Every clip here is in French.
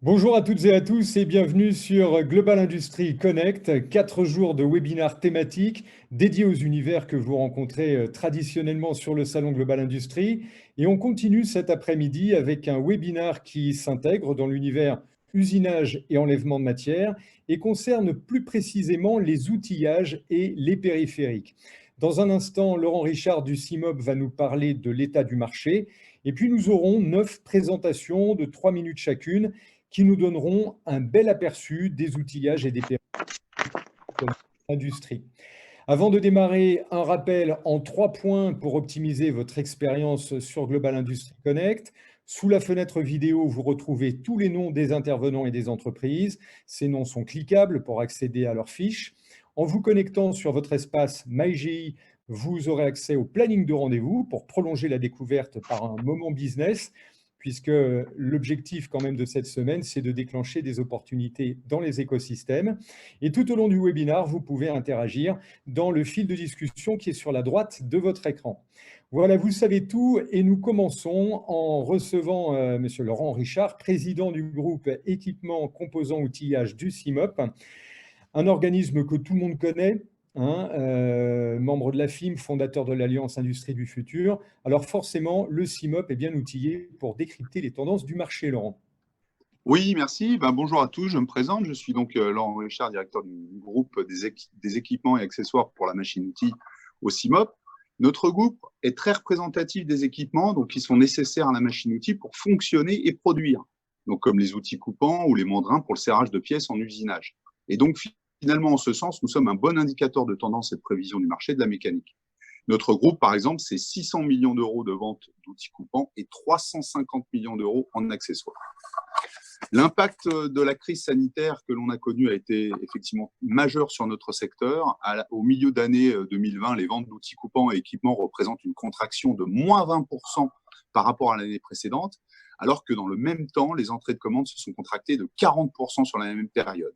Bonjour à toutes et à tous et bienvenue sur Global Industry Connect, 4 jours de webinaires thématiques dédiés aux univers que vous rencontrez traditionnellement sur le salon Global Industry. Et on continue cet après-midi avec un webinaire qui s'intègre dans l'univers usinage et enlèvement de matière et concerne plus précisément les outillages et les périphériques. Dans un instant, Laurent Richard du CIMOP va nous parler de l'état du marché. Et puis nous aurons 9 présentations de 3 minutes chacune qui nous donneront un bel aperçu des outillages et des périphériques de l'industrie. Avant de démarrer, un rappel en 3 points pour optimiser votre expérience sur Global Industry Connect. Sous la fenêtre vidéo, vous retrouvez tous les noms des intervenants et des entreprises. Ces noms sont cliquables pour accéder à leurs fiches. En vous connectant sur votre espace MyGI, vous aurez accès au planning de rendez-vous pour prolonger la découverte par un moment business, puisque l'objectif quand même de cette semaine, c'est de déclencher des opportunités dans les écosystèmes. Et tout au long du webinaire, vous pouvez interagir dans le fil de discussion qui est sur la droite de votre écran. Voilà, vous savez tout et nous commençons en recevant M. Laurent Richard, président du groupe équipement, composants, outillage du CIMOP, un organisme que tout le monde connaît, membre de la FIM, fondateur de l'Alliance Industrie du Futur. Alors forcément, le CIMOP est bien outillé pour décrypter les tendances du marché, Laurent. Oui, merci. Bonjour à tous, je me présente. Je suis donc Laurent Richard, directeur du groupe des équipements et accessoires pour la machine-outil au CIMOP. Notre groupe est très représentatif des équipements donc, qui sont nécessaires à la machine-outil pour fonctionner et produire, donc, comme les outils coupants ou les mandrins pour le serrage de pièces en usinage. Et donc, finalement, en ce sens, nous sommes un bon indicateur de tendance et de prévision du marché de la mécanique. Notre groupe, par exemple, c'est 600 millions d'euros de vente d'outils coupants et 350 millions d'euros en accessoires. L'impact de la crise sanitaire que l'on a connue a été effectivement majeur sur notre secteur. Au milieu d'année 2020, les ventes d'outils coupants et équipements représentent une contraction de moins 20% par rapport à l'année précédente, alors que dans le même temps, les entrées de commandes se sont contractées de 40% sur la même période.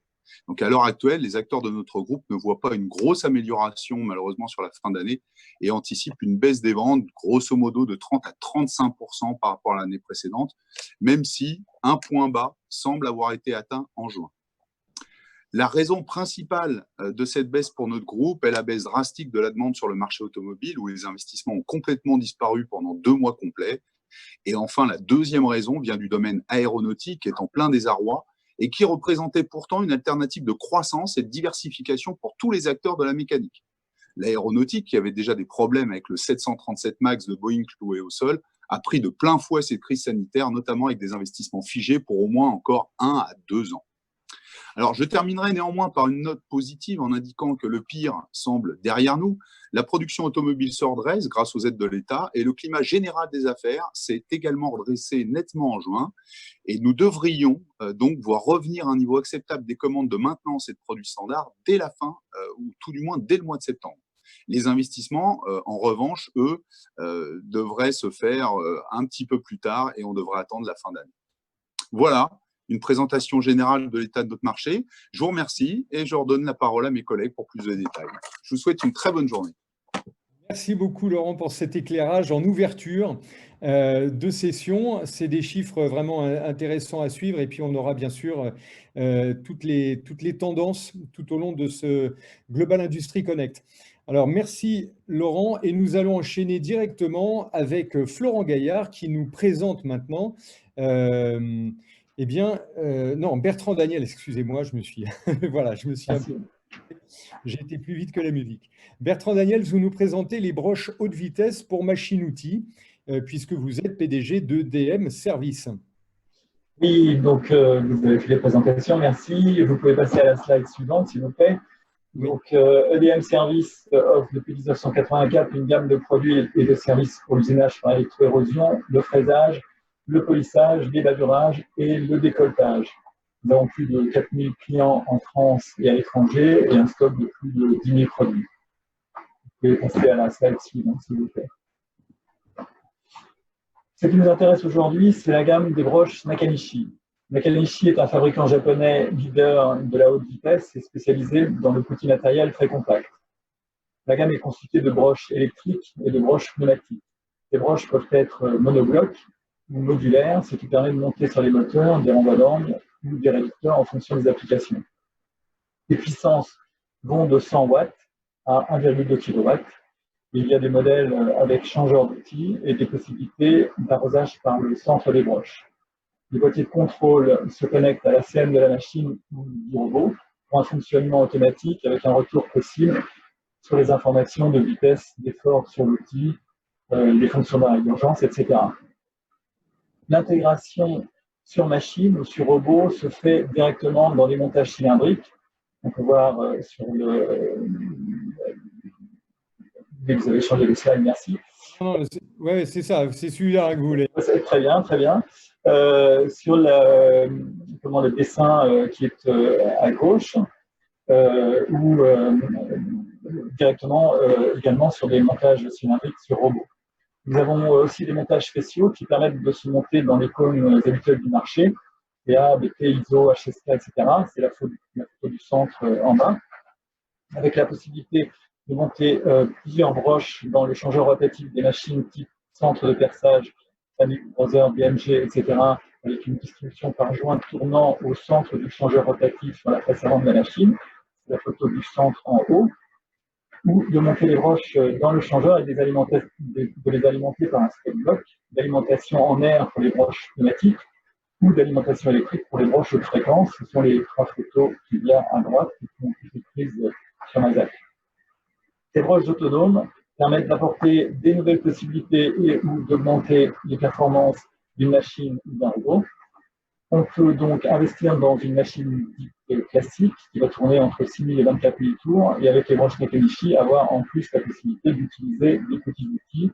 Donc à l'heure actuelle, les acteurs de notre groupe ne voient pas une grosse amélioration malheureusement sur la fin d'année et anticipent une baisse des ventes grosso modo de 30 à 35% par rapport à l'année précédente, même si un point bas semble avoir été atteint en juin. La raison principale de cette baisse pour notre groupe est la baisse drastique de la demande sur le marché automobile où les investissements ont complètement disparu pendant 2 mois complets. Et enfin, la deuxième raison vient du domaine aéronautique qui est en plein désarroi et qui représentait pourtant une alternative de croissance et de diversification pour tous les acteurs de la mécanique. L'aéronautique, qui avait déjà des problèmes avec le 737 MAX de Boeing cloué au sol, a pris de plein fouet cette crise sanitaire, notamment avec des investissements figés pour au moins encore 1 à 2 ans. Alors, je terminerai néanmoins par une note positive en indiquant que le pire semble derrière nous. La production automobile se redresse grâce aux aides de l'État et le climat général des affaires s'est également redressé nettement en juin. Et nous devrions donc voir revenir un niveau acceptable des commandes de maintenance et de produits standards dès la fin, ou tout du moins dès le mois de septembre. Les investissements, en revanche, eux, devraient se faire un petit peu plus tard et on devrait attendre la fin d'année. Voilà une présentation générale de l'état de notre marché. Je vous remercie et je redonne la parole à mes collègues pour plus de détails. Je vous souhaite une très bonne journée. Merci beaucoup, Laurent, pour cet éclairage en ouverture de session. C'est des chiffres vraiment intéressants à suivre. Et puis, on aura bien sûr toutes les tendances tout au long de ce Global Industry Connect. Alors, merci, Laurent. Et nous allons enchaîner directement avec Florent Gaillard qui nous présente maintenant non, Bertrand Daniel, excusez-moi, voilà, je me suis j'ai été plus vite que la musique. Bertrand Daniel, vous nous présentez les broches haute vitesse pour machine-outil, puisque vous êtes PDG de DM Service. Oui, donc vous avez fait les présentations, merci. Vous pouvez passer à la slide suivante, s'il vous plaît. Donc, EDM Service offre depuis 1984 une gamme de produits et de services pour l'usinage par électroérosion, le fraisage, le polissage, l'ébadurage et le décolletage. Nous avons plus de 4000 clients en France et à l'étranger et un stock de plus de 10 000 produits. Vous pouvez passer à la slide suivante, s'il vous plaît. Ce qui nous intéresse aujourd'hui, c'est la gamme des broches Nakanishi. Nakanishi est un fabricant japonais leader de la haute vitesse et spécialisé dans le petit matériel très compact. La gamme est constituée de broches électriques et de broches pneumatiques. Les broches peuvent être monoblocs ou modulaires, ce qui permet de monter sur les moteurs des renvois d'angle ou des réducteurs en fonction des applications. Les puissances vont de 100 watts à 1,2 kW. Il y a des modèles avec changeur d'outils et des possibilités d'arrosage par le centre des broches. Les boîtiers de contrôle se connectent à la scène de la machine ou du robot pour un fonctionnement automatique avec un retour possible sur les informations de vitesse, d'effort sur l'outil, les fonctions d'arrêt d'urgence, etc. L'intégration sur machine ou sur robot se fait directement dans les montages cylindriques. On peut voir sur le... Vous avez changé les slides, merci. Oui, c'est ça, c'est celui-là que vous voulez. Très bien, très bien. Sur le dessin qui est à gauche, ou directement également sur des montages cylindriques sur robot. Nous avons aussi des montages spéciaux qui permettent de se monter dans les cônes habituels du marché, PA, BP, ISO, HSK, etc. C'est la photo du centre en bas, avec la possibilité de monter plusieurs broches dans le changeur rotatif des machines type centre de perçage, Family Browser, BMG, etc., avec une distribution par joint tournant au centre du changeur rotatif sur la face avant de la machine. C'est la photo du centre en haut. Ou de monter les broches dans le changeur et de les alimenter par un step block, d'alimentation en air pour les broches pneumatiques ou d'alimentation électrique pour les broches haute fréquence. Ce sont les trois photos qu'il y a à droite qui sont prises sur ma ZAC. Ces broches autonomes permettent d'apporter des nouvelles possibilités et ou d'augmenter les performances d'une machine ou d'un robot. On peut donc investir dans une machine dite classique qui va tourner entre 6 000 et 24 000 tours et avec les broches Nakanishi avoir en plus la possibilité d'utiliser des petits outils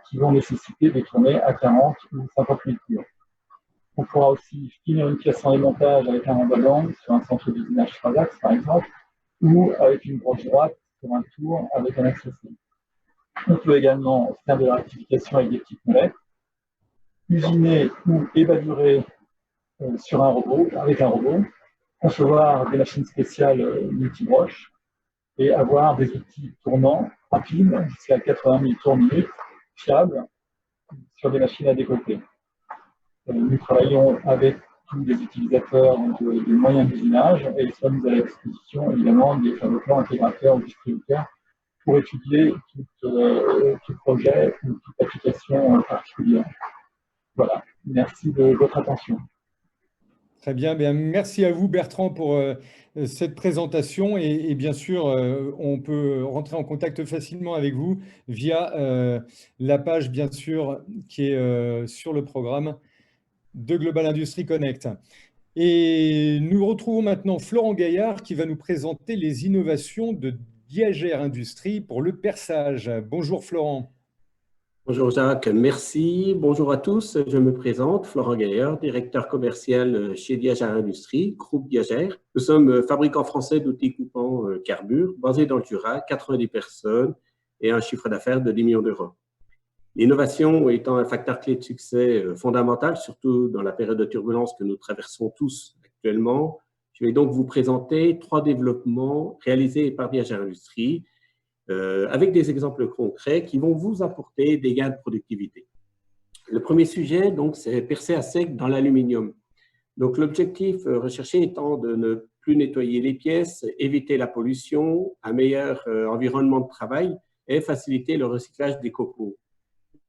qui vont nécessiter de tourner à 40 ou 50 000 tours. On pourra aussi finir une pièce en démontage avec un renvoie sur un centre d'usinage 3 axes par exemple ou avec une broche droite pour un tour avec un accessoire. On peut également faire de la rectification avec des petites molettes, usiner ou évaluer sur un robot, avec un robot, concevoir des machines spéciales multibroches et avoir des outils tournants rapides jusqu'à 80 000 tours minute, fiables, sur des machines à décoter. Nous travaillons avec tous les utilisateurs de moyens d'usinage et ils sont mis à la disposition évidemment des fabricants, intégrateurs ou distributeurs pour étudier tout projet ou toute application particulière. Voilà, merci de votre attention. Très bien, merci à vous Bertrand pour cette présentation et bien sûr on peut rentrer en contact facilement avec vous via la page bien sûr qui est sur le programme de Global Industries Connect. Et nous retrouvons maintenant Florent Gaillard qui va nous présenter les innovations de Diagère Industries pour le perçage. Bonjour Florent. Bonjour Jacques, merci. Bonjour à tous, je me présente, Florent Gaillard, directeur commercial chez Diagère Industries, groupe Diagère. Nous sommes fabricants français d'outils coupants carbure, basés dans le Jura, 90 personnes et un chiffre d'affaires de 10 millions d'euros. L'innovation étant un facteur clé de succès fondamental, surtout dans la période de turbulence que nous traversons tous actuellement, je vais donc vous présenter 3 développements réalisés par Diagère Industries avec des exemples concrets qui vont vous apporter des gains de productivité. Le premier sujet, donc, c'est percer à sec dans l'aluminium. Donc, l'objectif recherché étant de ne plus nettoyer les pièces, éviter la pollution, un meilleur environnement de travail et faciliter le recyclage des copeaux.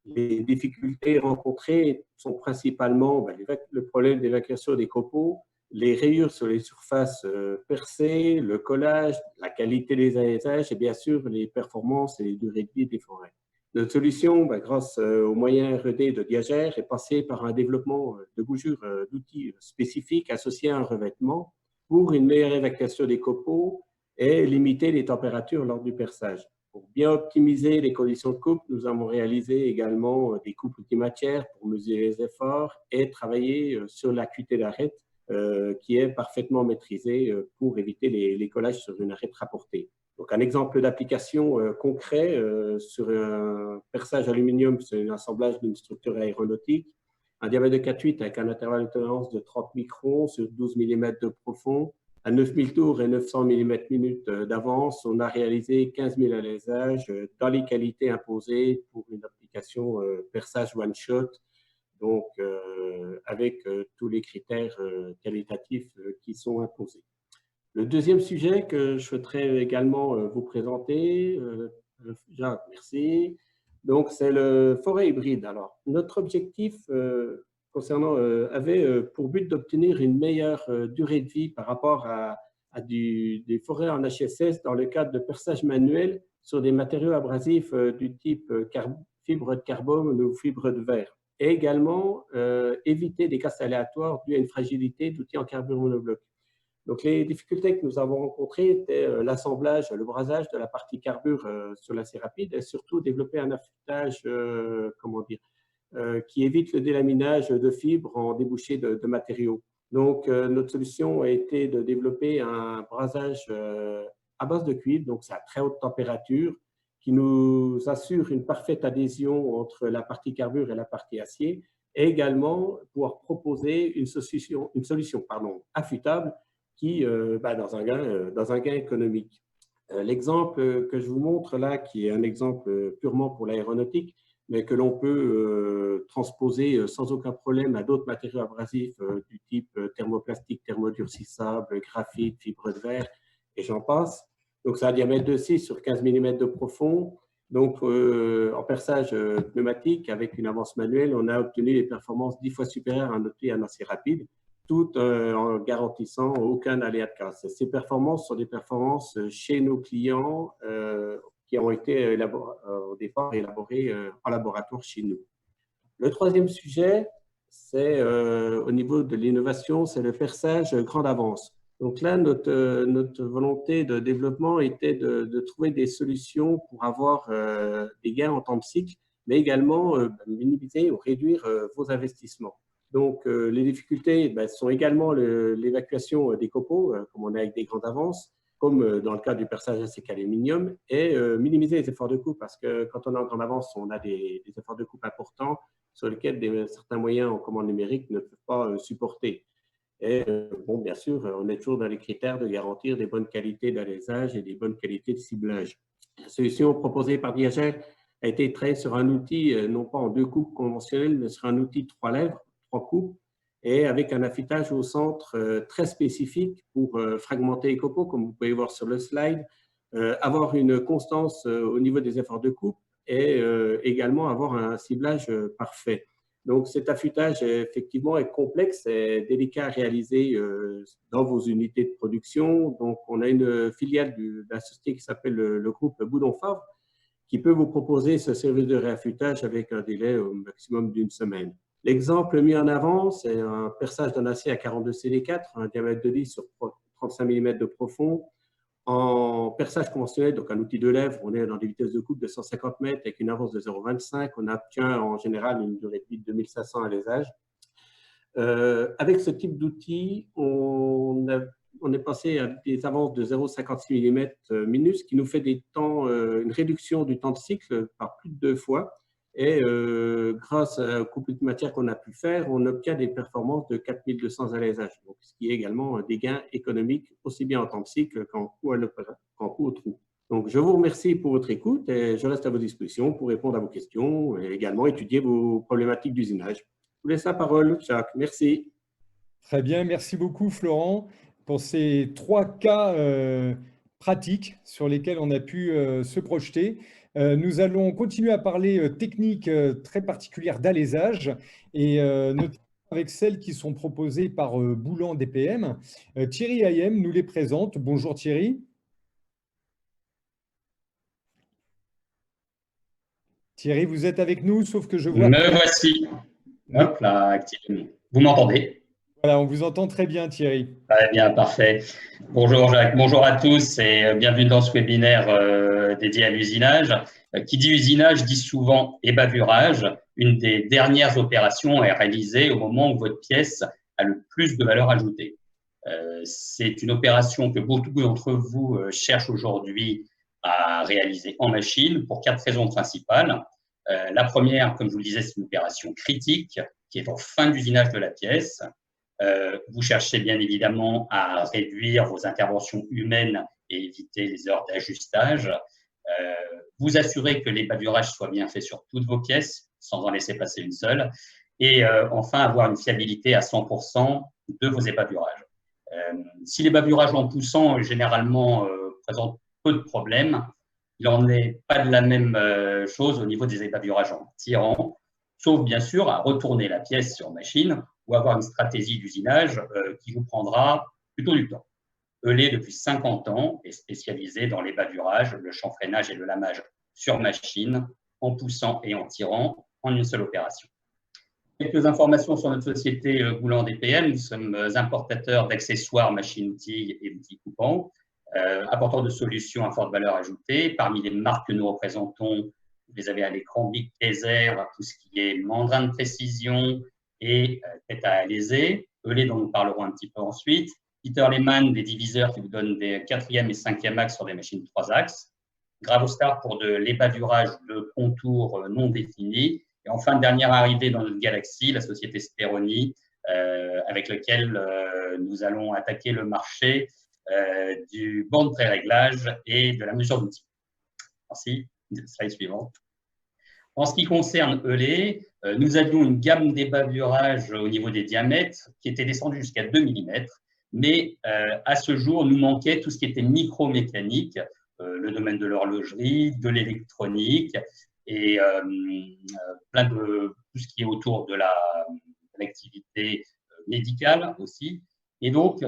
Les difficultés rencontrées sont principalement le problème d'évacuation des copeaux, les rayures sur les surfaces percées, le collage, la qualité des alaisages et bien sûr les performances et les durées de vie des forêts. Notre solution, grâce aux moyens R&D de Diagère, est passée par un développement de gougures d'outils spécifiques associés à un revêtement pour une meilleure évacuation des copeaux et limiter les températures lors du perçage. Pour bien optimiser les conditions de coupe, nous avons réalisé également des coupes multimatières pour mesurer les efforts et travailler sur l'acuité d'arête qui est parfaitement maîtrisée pour éviter les collages sur une arête rapportée. Donc, un exemple d'application concret sur un perçage aluminium, c'est un assemblage d'une structure aéronautique, un diamètre de 4,8 avec un intervalle de tolérance de 30 microns sur 12 mm de profond. À 9000 tours et 900 mm/minute d'avance, on a réalisé 15 000 alaisages dans les qualités imposées pour une application perçage one-shot donc avec tous les critères qualitatifs qui sont imposés. Le deuxième sujet que je souhaiterais également vous présenter, Jacques, merci. Donc, c'est le forêt hybride. Alors, notre objectif concernant avait pour but d'obtenir une meilleure durée de vie par rapport à des forêts en HSS dans le cadre de perçage manuel sur des matériaux abrasifs du type fibre de carbone ou fibre de verre. Et également éviter des casses aléatoires dues à une fragilité d'outils en carbure monobloc. Donc, les difficultés que nous avons rencontrées étaient l'assemblage, le brasage de la partie carbure sur l'acier rapide et surtout développer un affûtage, qui évite le délaminage de fibres en débouché de matériaux. Donc, notre solution a été de développer un brasage à base de cuivre, donc c'est à très haute température, qui nous assure une parfaite adhésion entre la partie carbure et la partie acier, et également pouvoir proposer une solution affûtable qui, dans un gain économique. L'exemple que je vous montre là, qui est un exemple purement pour l'aéronautique, mais que l'on peut transposer sans aucun problème à d'autres matériaux abrasifs du type thermoplastique, thermodurcissable, graphite, fibre de verre, et j'en passe. Donc, c'est un diamètre de 6 sur 15 mm de profond. Donc, en perçage pneumatique, avec une avance manuelle, on a obtenu des performances 10 fois supérieures à un outil en acier rapide, tout en garantissant aucun aléa de casse. Ces performances sont des performances chez nos clients qui ont été au départ élaborées en laboratoire chez nous. Le troisième sujet, c'est au niveau de l'innovation, c'est le perçage grande avance. Donc là, notre volonté de développement était de trouver des solutions pour avoir des gains en temps de cycle, mais également minimiser ou réduire vos investissements. Donc, les difficultés sont également l'évacuation des copeaux, comme on a avec des grandes avances, comme dans le cas du perçage à sec aluminium, et minimiser les efforts de coupe, parce que quand on est en grande avance, on a des efforts de coupe importants sur lesquels certains moyens en commande numérique ne peuvent pas supporter. Et bon, bien sûr, on est toujours dans les critères de garantir des bonnes qualités d'alésage et des bonnes qualités de ciblage. La solution proposée par Diageo a été créée sur un outil, non pas en 2 coupes conventionnelles, mais sur un outil de 3 lèvres, 3 coupes, et avec un affûtage au centre très spécifique pour fragmenter les copeaux, comme vous pouvez voir sur le slide, avoir une constance au niveau des efforts de coupe et également avoir un ciblage parfait. Donc, cet affûtage, effectivement, est complexe et délicat à réaliser dans vos unités de production. Donc, on a une filiale de la société qui s'appelle le groupe Boudon-Favre qui peut vous proposer ce service de réaffûtage avec un délai au maximum d'1 semaine. L'exemple mis en avant, c'est un perçage d'un acier à 42 CD4, un diamètre de 10 sur 35 mm de profond. En perçage conventionnel, donc un outil de lèvres, on est dans des vitesses de coupe de 150 mètres avec une avance de 0,25. On obtient en général une durée de vie de 2500 alésage. Avec ce type d'outil, on est passé à des avances de 0,56 mm minus, qui nous fait une réduction du temps de cycle par plus de 2 fois. Et grâce au couplet de matière qu'on a pu faire, on obtient des performances de 4200 alésages, donc ce qui est également des gains économiques aussi bien en temps de cycle qu'en coût au trou. Donc, je vous remercie pour votre écoute et je reste à vos dispositions pour répondre à vos questions et également étudier vos problématiques d'usinage. Je vous laisse la parole, Jacques. Merci. Très bien, merci beaucoup Florent pour ces 3 cas pratiques sur lesquels on a pu se projeter. Nous allons continuer à parler techniques très particulières d'alésage et notamment avec celles qui sont proposées par Boulan DPM. Thierry Hayem nous les présente. Bonjour Thierry. Thierry, vous êtes avec nous, sauf que je vois… Me voici. Hop là, activé. Vous m'entendez? Voilà, on vous entend très bien Thierry. Très bien, parfait. Bonjour Jacques, bonjour à tous et bienvenue dans ce webinaire dédié à l'usinage. Qui dit usinage dit souvent ébavurage. Une des dernières opérations est réalisée au moment où votre pièce a le plus de valeur ajoutée. C'est une opération que beaucoup d'entre vous cherchent aujourd'hui à réaliser en machine pour 4 raisons principales. La première, comme je vous le disais, c'est une opération critique qui est en fin d'usinage de la pièce. Vous cherchez bien évidemment à réduire vos interventions humaines et éviter les heures d'ajustage. Vous assurez que l'ébavurage soit bien fait sur toutes vos pièces, sans en laisser passer une seule. et enfin avoir une fiabilité à 100% de vos ébavurages. Si l'ébavurage en poussant généralement présente peu de problèmes, il n'en est pas de la même chose au niveau des ébavurages en tirant, sauf bien sûr à retourner la pièce sur machine ou avoir une stratégie d'usinage qui vous prendra plutôt du temps. Eulé, depuis 50 ans, est spécialisé dans l'ébavurage, le chanfreinage et le lamage sur machine, en poussant et en tirant en une seule opération. Quelques informations sur notre société Goulan DPM. Nous sommes importateurs d'accessoires, machines-outils et outils coupants, apporteurs de solutions à forte valeur ajoutée. Parmi les marques que nous représentons, vous les avez à l'écran, Big Laser, tout ce qui est mandrin de précision et tête à alésé. Eulé, dont nous parlerons un petit peu ensuite. Peter Lehmann, des diviseurs qui vous donnent des 4e et 5e axes sur des machines 3 axes. Gravostar pour de l'ébavurage de contours non définis. Et enfin, dernière arrivée dans notre galaxie, la société Speroni, avec laquelle nous allons attaquer le marché du banc de pré-réglage et de la mesure d'outils. Merci. Slide suivante. En ce qui concerne Eulé, nous avions une gamme d'ébavurage au niveau des diamètres qui était descendue jusqu'à 2 mm, mais à ce jour, nous manquait tout ce qui était micromécanique, le domaine de l'horlogerie, de l'électronique et plein de tout ce qui est autour de l'activité médicale aussi. Et donc,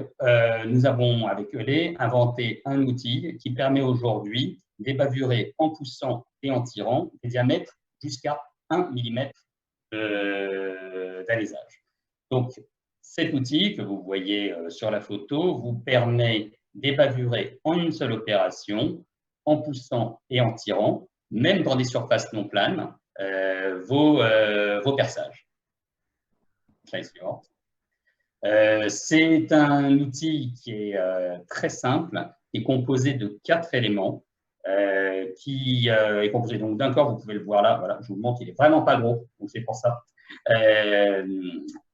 nous avons, avec Eulé, inventé un outil qui permet aujourd'hui d'ébavurer en poussant et en tirant des diamètres jusqu'à 1 mm d'alésage. Donc, cet outil que vous voyez sur la photo vous permet d'ébavurer en une seule opération, en poussant et en tirant, même dans des surfaces non planes, vos perçages. Slide suivante. C'est un outil qui est très simple, qui est composé de 4 éléments, qui est composé donc d'un corps, vous pouvez le voir là, voilà, je vous montre, il n'est vraiment pas gros, donc c'est pour ça.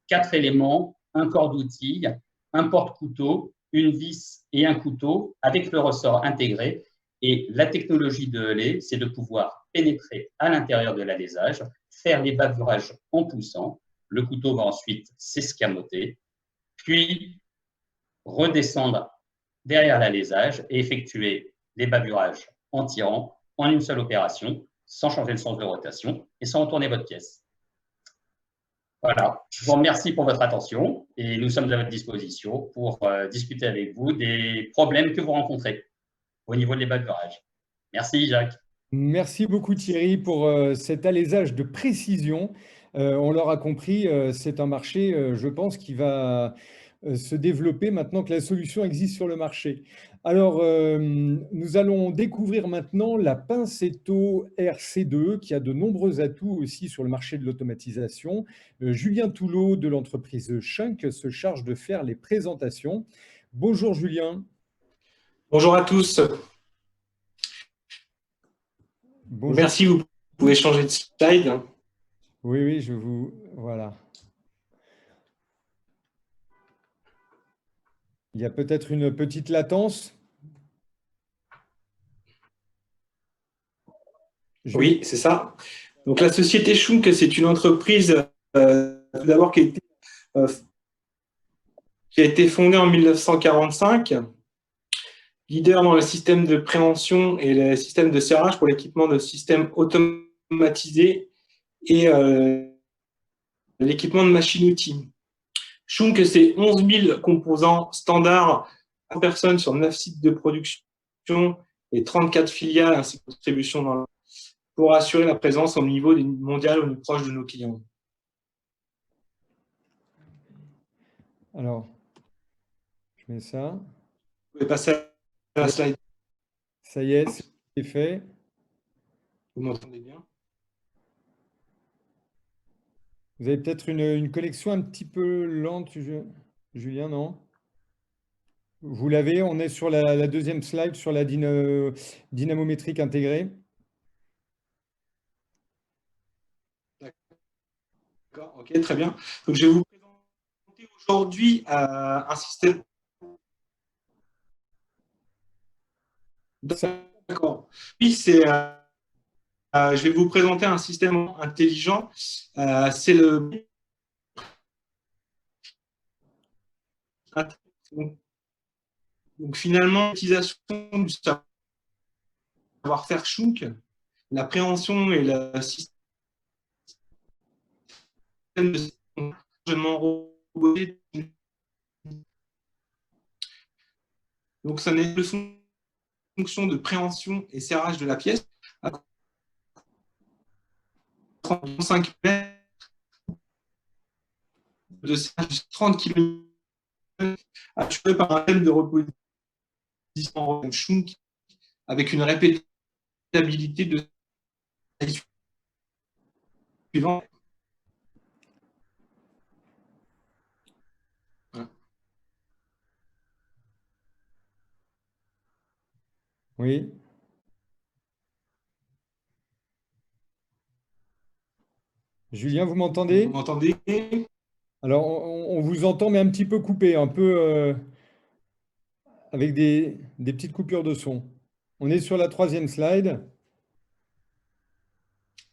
4 éléments, un corps d'outil, un porte-couteau, une vis et un couteau avec le ressort intégré. Et la technologie de Eulé, c'est de pouvoir pénétrer à l'intérieur de l'alésage, faire l'ébavurage en poussant. Le couteau va ensuite s'escamoter, puis redescendre derrière l'alésage et effectuer l'ébavurage en tirant en une seule opération, sans changer le sens de rotation et sans retourner votre pièce. Voilà, je vous remercie pour votre attention et nous sommes à votre disposition pour discuter avec vous des problèmes que vous rencontrez au niveau de l'ébavurage. Merci Jacques. Merci beaucoup Thierry pour cet alésage de précision. On l'aura compris, c'est un marché, je pense, qui va se développer maintenant que la solution existe sur le marché. Alors, nous allons découvrir maintenant la Pincetto RC2 qui a de nombreux atouts aussi sur le marché de l'automatisation. Julien Toulot de l'entreprise Schunk se charge de faire les présentations. Bonjour Julien. Bonjour à tous. Bonjour. Merci, vous pouvez changer de slide. Oui, oui, je vous... Voilà. Il y a peut-être une petite latence. Oui, c'est ça. Donc, la société Schunk, c'est une entreprise tout d'abord qui a été fondée en 1945, leader dans le système de préhension et le système de serrage pour l'équipement de systèmes automatisés et l'équipement de machines-outils. Schunk, c'est 11 000 composants standards par personne sur 9 sites de production et 34 filiales ainsi que distribution pour assurer la présence au niveau mondial au plus proche de nos clients. Alors, je mets ça. Vous pouvez passer à la slide. Ça y est, c'est fait. Vous m'entendez bien? Vous avez peut-être une connexion un petit peu lente, Julien, non? Vous l'avez, on est sur la deuxième slide, sur la dynamométrique intégrée. D'accord, ok, très bien. Donc, je vais vous présenter aujourd'hui un système. D'accord. Puis, je vais vous présenter un système intelligent. C'est le Donc finalement, l'utilisation du savoir-faire Schunk, l'appréhension et le système de chargement roboté. Donc ça n'est que fonction de préhension et serrage de la pièce à 35 mètres de serrage de 30 km assuré par un thème de reposition Schunk avec une répétabilité de suivant. Voilà. Oui. Julien, vous m'entendez? Vous m'entendez? Alors, on vous entend, mais un petit peu coupé, un peu avec des petites coupures de son. On est sur la 3e slide.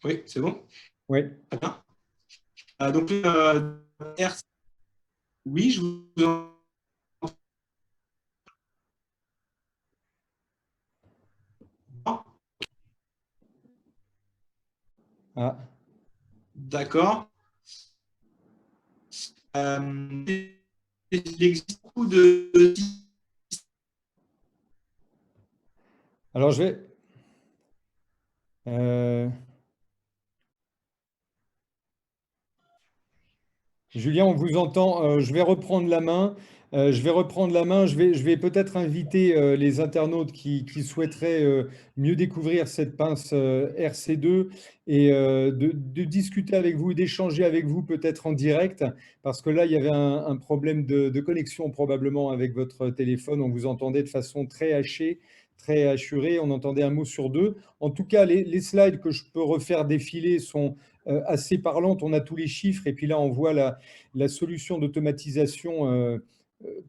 Oui, c'est bon. Oui. Très bien. Donc, R, oui, je vous entends. Ah. D'accord. Il existe beaucoup de... Alors, je vais... Julien, on vous entend. Je vais reprendre la main. Je vais peut-être inviter les internautes qui souhaiteraient mieux découvrir cette pince RC2 et de discuter avec vous, d'échanger avec vous peut-être en direct, parce que là, il y avait un problème de connexion probablement avec votre téléphone. On vous entendait de façon très hachée, très hachurée. On entendait un mot sur deux. En tout cas, les slides que je peux refaire défiler sont assez parlantes. On a tous les chiffres et puis là, on voit la solution d'automatisation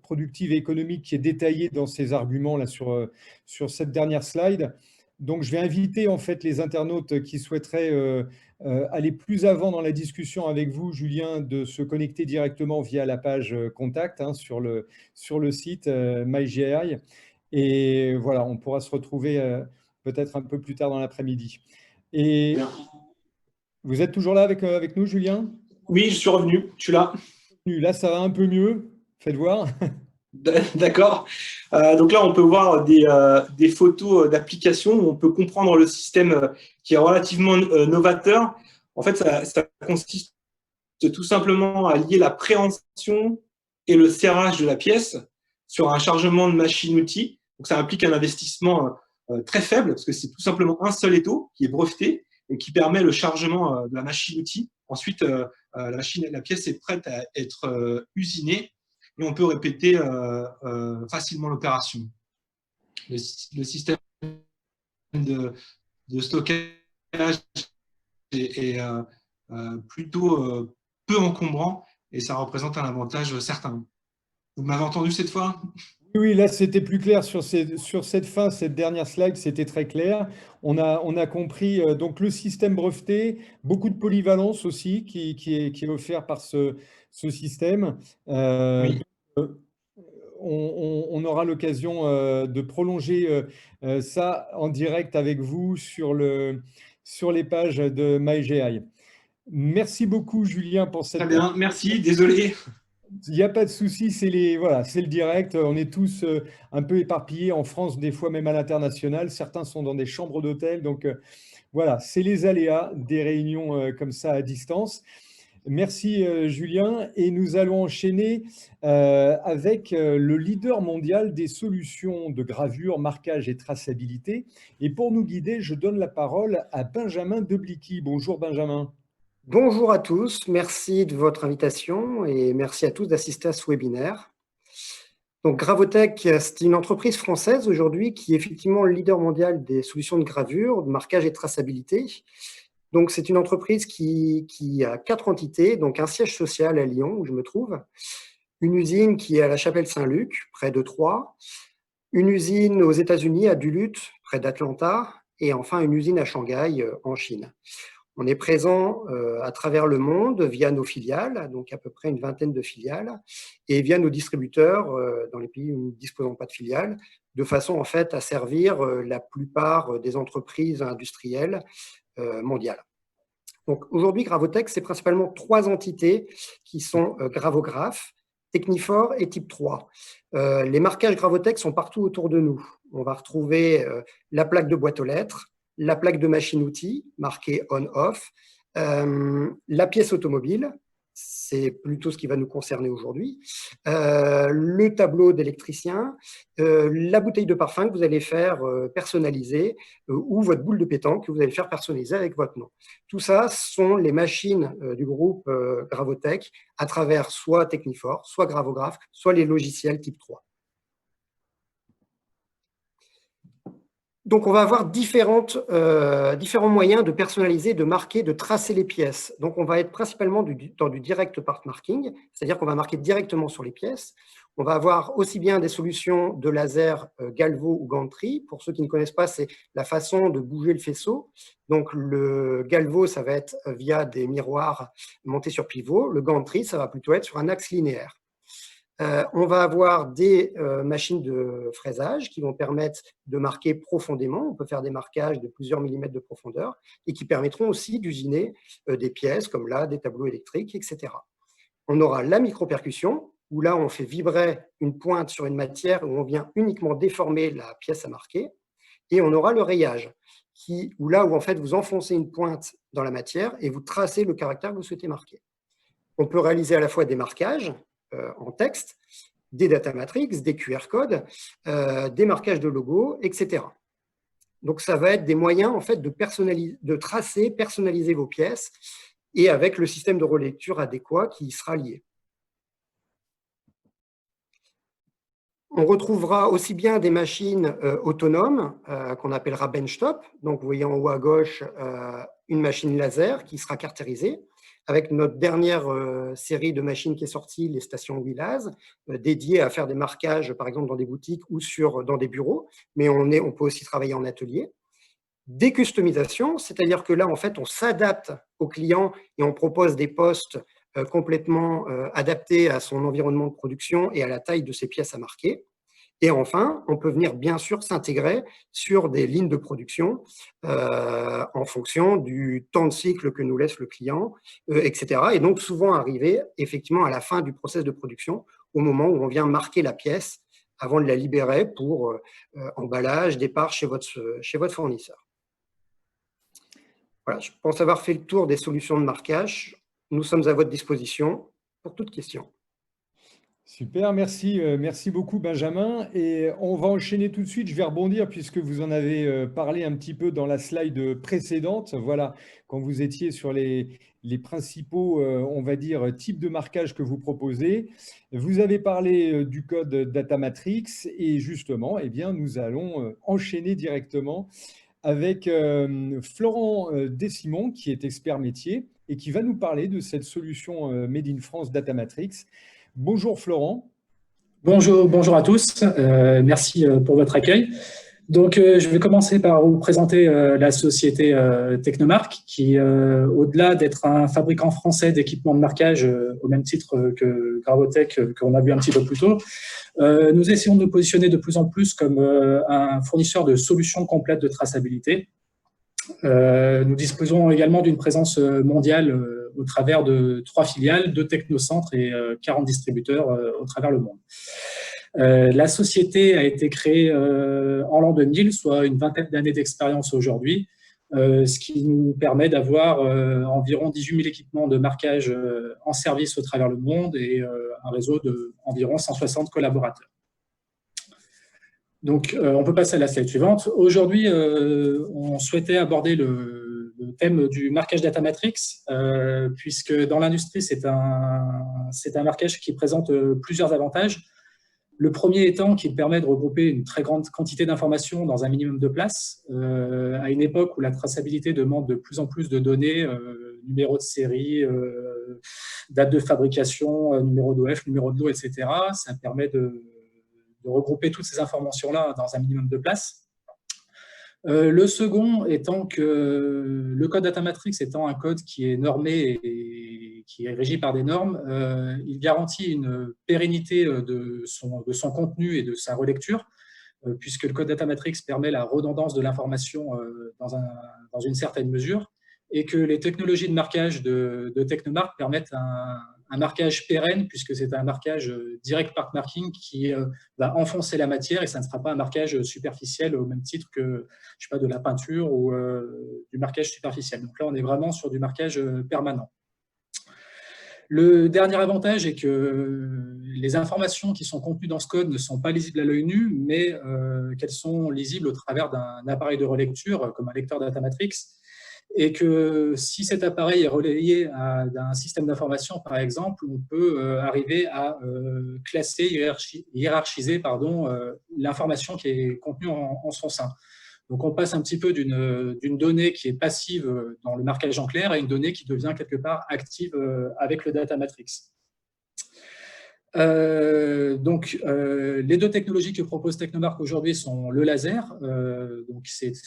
productive et économique qui est détaillée dans ces arguments là sur cette dernière slide. Donc, je vais inviter en fait les internautes qui souhaiteraient aller plus avant dans la discussion avec vous, Julien, de se connecter directement via la page contact sur le site MyGI. Et voilà, on pourra se retrouver peut-être un peu plus tard dans l'après-midi. Et vous êtes toujours là avec nous, Julien? Oui, je suis revenu, je suis là. Là, ça va un peu mieux. Faites voir. D'accord. Donc là, on peut voir des photos d'applications où on peut comprendre le système qui est relativement novateur. En fait, ça consiste tout simplement à lier la préhension et le serrage de la pièce sur un chargement de machine-outil. Donc ça implique un investissement très faible parce que c'est tout simplement un seul étau qui est breveté et qui permet le chargement de la machine-outil. Ensuite, la pièce est prête à être usinée et on peut répéter facilement l'opération. Le système de stockage est plutôt peu encombrant et ça représente un avantage certain. Vous m'avez entendu cette fois? Oui, là, c'était plus clair sur cette dernière slide, c'était très clair. On a compris donc le système breveté, beaucoup de polyvalence aussi qui est offert par ce système. Oui. On aura l'occasion de prolonger ça en direct avec vous sur les pages de MyGI. Merci beaucoup, Julien, pour cette... Très bien, merci, désolé. Il n'y a pas de souci, c'est le direct. On est tous un peu éparpillés en France, des fois même à l'international. Certains sont dans des chambres d'hôtel. Donc voilà, c'est les aléas des réunions comme ça à distance. Merci Julien. Et nous allons enchaîner avec le leader mondial des solutions de gravure, marquage et traçabilité. Et pour nous guider, je donne la parole à Benjamin Deblicky. Bonjour Benjamin. Bonjour à tous, merci de votre invitation et merci à tous d'assister à ce webinaire. Donc Gravotech, c'est une entreprise française aujourd'hui qui est effectivement le leader mondial des solutions de gravure, de marquage et de traçabilité. Donc c'est une entreprise qui a 4 entités, donc un siège social à Lyon où je me trouve, une usine qui est à la Chapelle-Saint-Luc, près de Troyes, une usine aux États-Unis à Duluth, près d'Atlanta, et enfin une usine à Shanghai, en Chine. On est présent à travers le monde via nos filiales, donc à peu près une vingtaine de filiales, et via nos distributeurs dans les pays où nous ne disposons pas de filiales, de façon en fait à servir la plupart des entreprises industrielles mondiales. Donc aujourd'hui, Gravotech, c'est principalement 3 entités qui sont Gravograph, Technifor et Type 3. Les marquages Gravotech sont partout autour de nous. On va retrouver la plaque de boîte aux lettres, la plaque de machine-outil marquée on-off, la pièce automobile, c'est plutôt ce qui va nous concerner aujourd'hui, le tableau d'électricien, la bouteille de parfum que vous allez faire personnaliser ou votre boule de pétanque que vous allez faire personnaliser avec votre nom. Tout ça sont les machines du groupe Gravotech à travers soit Technifor, soit Gravograph, soit les logiciels type 3. Donc, on va avoir différents moyens de personnaliser, de marquer, de tracer les pièces. Donc, on va être principalement dans du direct part marking, c'est-à-dire qu'on va marquer directement sur les pièces. On va avoir aussi bien des solutions de laser galvo ou gantry. Pour ceux qui ne connaissent pas, c'est la façon de bouger le faisceau. Donc, le galvo, ça va être via des miroirs montés sur pivot. Le gantry, ça va plutôt être sur un axe linéaire. On va avoir des machines de fraisage qui vont permettre de marquer profondément. On peut faire des marquages de plusieurs millimètres de profondeur et qui permettront aussi d'usiner des pièces comme là, des tableaux électriques, etc. On aura la micropercussion où là, on fait vibrer une pointe sur une matière où on vient uniquement déformer la pièce à marquer. Et on aura le rayage où là où en fait vous enfoncez une pointe dans la matière et vous tracez le caractère que vous souhaitez marquer. On peut réaliser à la fois des marquages en texte, des data matrix, des QR codes, des marquages de logos, etc. Donc, ça va être des moyens en fait, de tracer, personnaliser vos pièces et avec le système de relecture adéquat qui y sera lié. On retrouvera aussi bien des machines autonomes qu'on appellera benchtop. Donc, vous voyez en haut à gauche une machine laser qui sera caractérisée avec notre dernière série de machines qui est sortie, les stations Willaz, dédiées à faire des marquages, par exemple, dans des boutiques ou dans des bureaux, mais on peut aussi travailler en atelier. Des customisations, c'est-à-dire que là, en fait, on s'adapte au client et on propose des postes complètement adaptés à son environnement de production et à la taille de ses pièces à marquer. Et enfin, on peut venir bien sûr s'intégrer sur des lignes de production en fonction du temps de cycle que nous laisse le client, etc. Et donc souvent arriver effectivement à la fin du process de production, au moment où on vient marquer la pièce avant de la libérer pour emballage, départ chez votre fournisseur. Voilà, je pense avoir fait le tour des solutions de marquage. Nous sommes à votre disposition pour toute question. Super, merci, merci beaucoup Benjamin. Et on va enchaîner tout de suite, je vais rebondir puisque vous en avez parlé un petit peu dans la slide précédente. Voilà, quand vous étiez sur les principaux, on va dire, types de marquage que vous proposez. Vous avez parlé du code Data Matrix et justement, eh bien, nous allons enchaîner directement avec Florent Dessimon qui est expert métier et qui va nous parler de cette solution Made in France Data Matrix. Bonjour Florent. Bonjour à tous, merci pour votre accueil. Donc, je vais commencer par vous présenter la société Technomark qui, au-delà d'être un fabricant français d'équipements de marquage, au même titre que Gravotech, qu'on a vu un petit peu plus tôt, nous essayons de nous positionner de plus en plus comme un fournisseur de solutions complètes de traçabilité. Nous disposons également d'une présence mondiale au travers de 3 filiales, 2 technocentres et 40 distributeurs au travers le monde. La société a été créée en l'an 2000, soit une vingtaine d'années d'expérience aujourd'hui, ce qui nous permet d'avoir environ 18 000 équipements de marquage en service au travers le monde et un réseau d'environ 160 collaborateurs. Donc, on peut passer à la slide suivante. Aujourd'hui, on souhaitait aborder le thème du marquage Data Matrix, puisque dans l'industrie, c'est un marquage qui présente plusieurs avantages. Le premier étant qu'il permet de regrouper une très grande quantité d'informations dans un minimum de place, à une époque où la traçabilité demande de plus en plus de données, numéro de série, date de fabrication, numéro d'OF, numéro de lot, etc. Ça permet de regrouper toutes ces informations-là dans un minimum de place. Le second étant que le code Datamatrix étant un code qui est normé et qui est régi par des normes, il garantit une pérennité de son contenu et de sa relecture, puisque le code Datamatrix permet la redondance de l'information dans une certaine mesure, et que les technologies de marquage de Technomark permettent un marquage pérenne, puisque c'est un marquage direct part marking qui va enfoncer la matière, et ça ne sera pas un marquage superficiel au même titre que, je sais pas, de la peinture ou du marquage superficiel. Donc là, on est vraiment sur du marquage permanent. Le dernier avantage est que les informations qui sont contenues dans ce code ne sont pas lisibles à l'œil nu, mais qu'elles sont lisibles au travers d'un appareil de relecture, comme un lecteur Datamatrix, et que si cet appareil est relayé d'un système d'information, par exemple, on peut arriver à classer, hiérarchiser l'information qui est contenue en son sein. Donc, on passe un petit peu d'une donnée qui est passive dans le marquage en clair à une donnée qui devient quelque part active avec le Datamatrix. Les deux technologies que propose Technomark aujourd'hui sont le laser,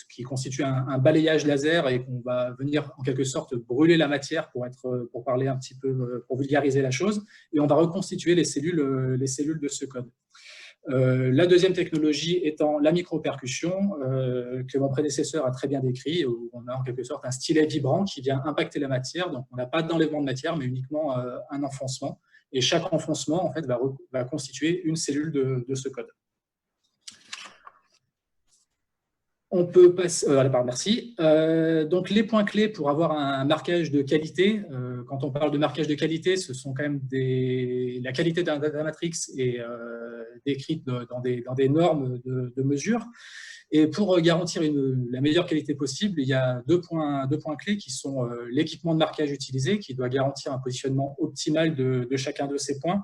qui constitue un balayage laser et qu'on va venir en quelque sorte brûler la matière pour parler un petit peu, pour vulgariser la chose, et on va reconstituer les cellules de ce code. La deuxième technologie étant la micropercussion, que mon prédécesseur a très bien décrit, où on a en quelque sorte un stylet vibrant qui vient impacter la matière. Donc, on n'a pas d'enlèvement de matière, mais uniquement un enfoncement. Et chaque enfoncement en fait, va constituer une cellule de ce code. On peut passer. Merci. Donc, les points clés pour avoir un marquage de qualité. Quand on parle de marquage de qualité, ce sont quand même la qualité d'un Datamatrix est décrite dans des normes de mesure. Et pour garantir la meilleure qualité possible, il y a deux points clés qui sont l'équipement de marquage utilisé, qui doit garantir un positionnement optimal de chacun de ces points,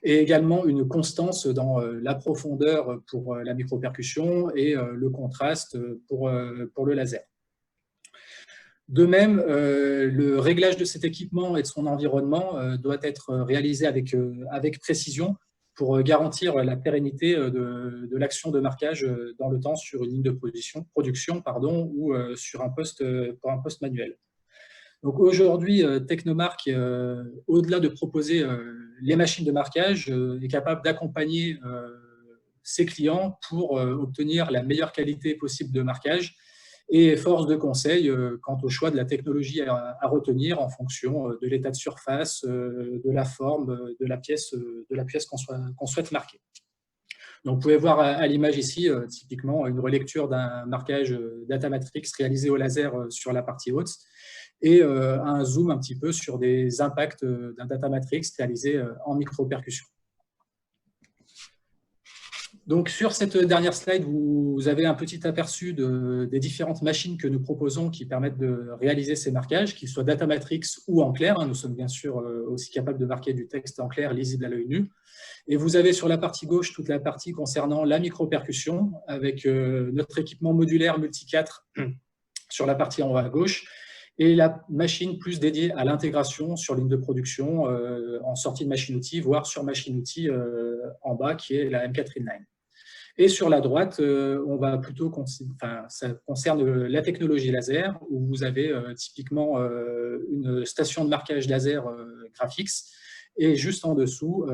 et également une constance dans la profondeur pour la micropercussion et le contraste pour le laser. De même, le réglage de cet équipement et de son environnement doit être réalisé avec précision pour garantir la pérennité de l'action de marquage dans le temps sur une ligne de production ou sur pour un poste manuel. Donc aujourd'hui, Technomark, au-delà de proposer les machines de marquage, est capable d'accompagner ses clients pour obtenir la meilleure qualité possible de marquage et force de conseil quant au choix de la technologie à retenir en fonction de l'état de surface, de la forme de la pièce qu'on souhaite marquer. Donc, vous pouvez voir à l'image ici, typiquement, une relecture d'un marquage Datamatrix réalisé au laser sur la partie haute et un zoom un petit peu sur des impacts d'un Datamatrix réalisé en micro-percussion. Donc, sur cette dernière slide, vous avez un petit aperçu des différentes machines que nous proposons qui permettent de réaliser ces marquages, qu'ils soient Datamatrix ou en clair. Nous sommes bien sûr aussi capables de marquer du texte en clair, lisible à l'œil nu. Et vous avez sur la partie gauche toute la partie concernant la micro-percussion avec notre équipement modulaire multi-4 sur la partie en haut à gauche et la machine plus dédiée à l'intégration sur ligne de production en sortie de machine-outil, voire sur machine-outil en bas qui est la M4 Inline. Et sur la droite, ça concerne la technologie laser, où vous avez typiquement une station de marquage laser Graphics, et juste en dessous,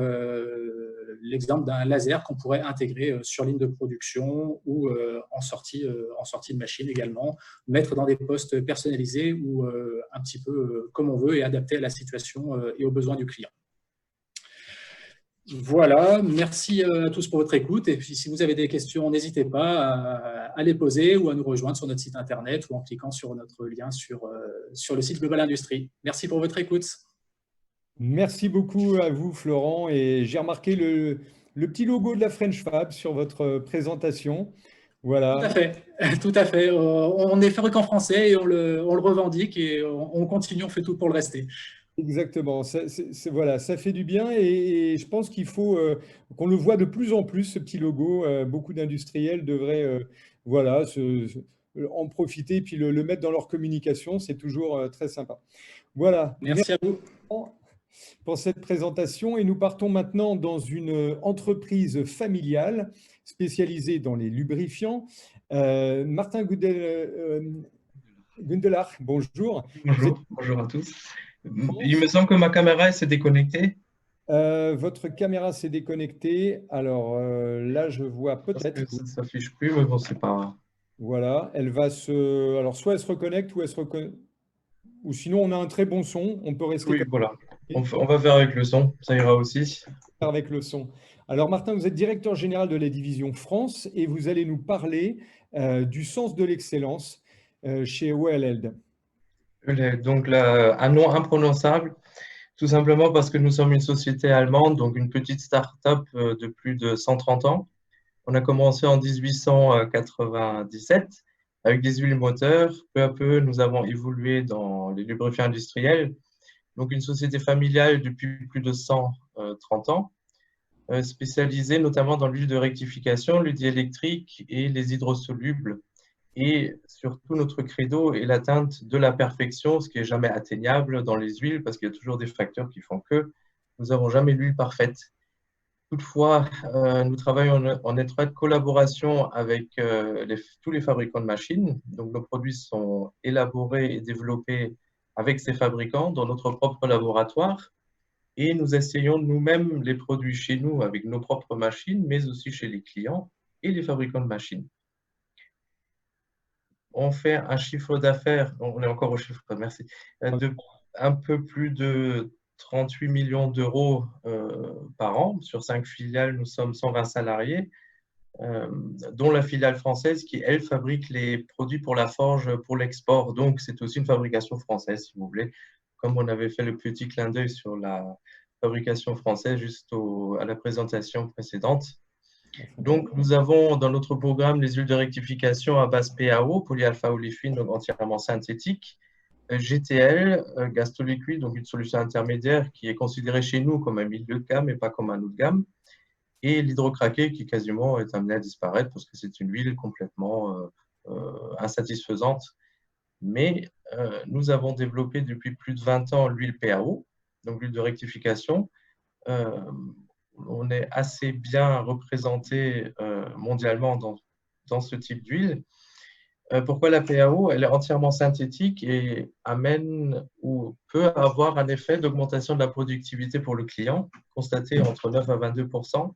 l'exemple d'un laser qu'on pourrait intégrer sur ligne de production ou en sortie de machine également, mettre dans des postes personnalisés ou un petit peu comme on veut et adapté à la situation et aux besoins du client. Voilà, merci à tous pour votre écoute. Et puis, si vous avez des questions, n'hésitez pas à les poser ou à nous rejoindre sur notre site internet ou en cliquant sur notre lien sur le site Global Industries. Merci pour votre écoute. Merci beaucoup à vous, Florent. Et j'ai remarqué le petit logo de la French Fab sur votre présentation. Voilà. Tout à fait. Tout à fait. On est fabricant français et on le revendique et on continue, on fait tout pour le rester. Exactement, voilà, ça fait du bien et je pense qu'il faut qu'on le voit de plus en plus, ce petit logo. Beaucoup d'industriels devraient voilà, en profiter puis le mettre dans leur communication, c'est toujours très sympa. Voilà. Merci à vous. pour cette présentation et nous partons maintenant dans une entreprise familiale spécialisée dans les lubrifiants. Martin Gundelach, bonjour. Bonjour à tous. Il me semble que ma caméra s'est déconnectée. Votre caméra s'est déconnectée. Alors là, je vois peut-être. Ça ne s'affiche plus, mais bon, c'est pas. Voilà, elle va se. Alors, soit elle se reconnecte, ou elle se reconnecte. Ou sinon, on a un très bon son. On peut rester Oui, comme voilà. On va faire avec le son, ça ira aussi. avec le son. Alors, Martin, vous êtes directeur général de la division France et vous allez nous parler du sens de l'excellence chez OLED. Donc, un nom imprononçable, tout simplement parce que nous sommes une société allemande, donc une petite start-up de plus de 130 ans. On a commencé en 1897 avec des huiles moteurs. Peu à peu, nous avons évolué dans les lubrifiants industriels. Donc, une société familiale depuis plus de 130 ans, spécialisée notamment dans l'huile de rectification, l'huile diélectrique et les hydrosolubles. Et surtout, notre credo est l'atteinte de la perfection, ce qui n'est jamais atteignable dans les huiles, parce qu'il y a toujours des facteurs qui font que nous n'avons jamais l'huile parfaite. Toutefois, nous travaillons en étroite collaboration avec tous les fabricants de machines. Donc, nos produits sont élaborés et développés avec ces fabricants dans notre propre laboratoire. Et nous essayons nous-mêmes les produits chez nous avec nos propres machines, mais aussi chez les clients et les fabricants de machines. On fait un chiffre d'affaires, on est encore au chiffre, merci, de un peu plus de 38 millions d'euros par an. Sur 5 filiales, nous sommes 120 salariés, dont la filiale française qui, elle, fabrique les produits pour la forge pour l'export. Donc, c'est aussi une fabrication française, si vous voulez, comme on avait fait le petit clin d'œil sur la fabrication française juste à la présentation précédente. Donc, nous avons dans notre programme les huiles de rectification à base PAO, polyalpha-oléfine, donc entièrement synthétique, GTL, gastoliquide, donc une solution intermédiaire qui est considérée chez nous comme un milieu de gamme et pas comme un haut de gamme, et l'hydrocraqué qui quasiment est amené à disparaître parce que c'est une huile complètement insatisfaisante. Mais nous avons développé depuis plus de 20 ans l'huile PAO, donc l'huile de rectification. On est assez bien représenté mondialement dans ce type d'huile. Pourquoi la PAO? Elle est entièrement synthétique et amène ou peut avoir un effet d'augmentation de la productivité pour le client, constaté entre 9 à 22%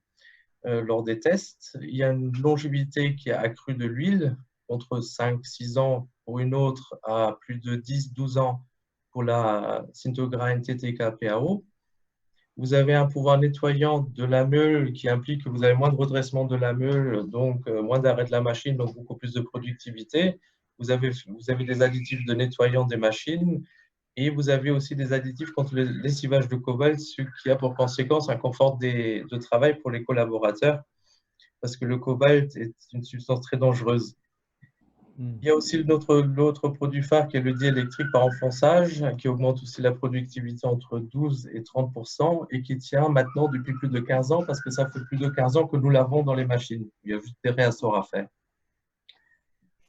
lors des tests. Il y a une longévité qui a accrue de l'huile, entre 5-6 ans pour une autre à plus de 10-12 ans pour la Syntogra NTTK PAO. Vous avez un pouvoir nettoyant de la meule qui implique que vous avez moins de redressement de la meule, donc moins d'arrêt de la machine, donc beaucoup plus de productivité. Vous avez des additifs de nettoyant des machines et vous avez aussi des additifs contre le lessivage de cobalt, ce qui a pour conséquence un confort de travail pour les collaborateurs parce que le cobalt est une substance très dangereuse. Il y a aussi l'autre produit phare qui est le diélectrique par enfonçage, qui augmente aussi la productivité entre 12 et 30% et qui tient maintenant depuis plus de 15 ans parce que ça fait plus de 15 ans que nous l'avons dans les machines. Il y a juste des réassorts à faire.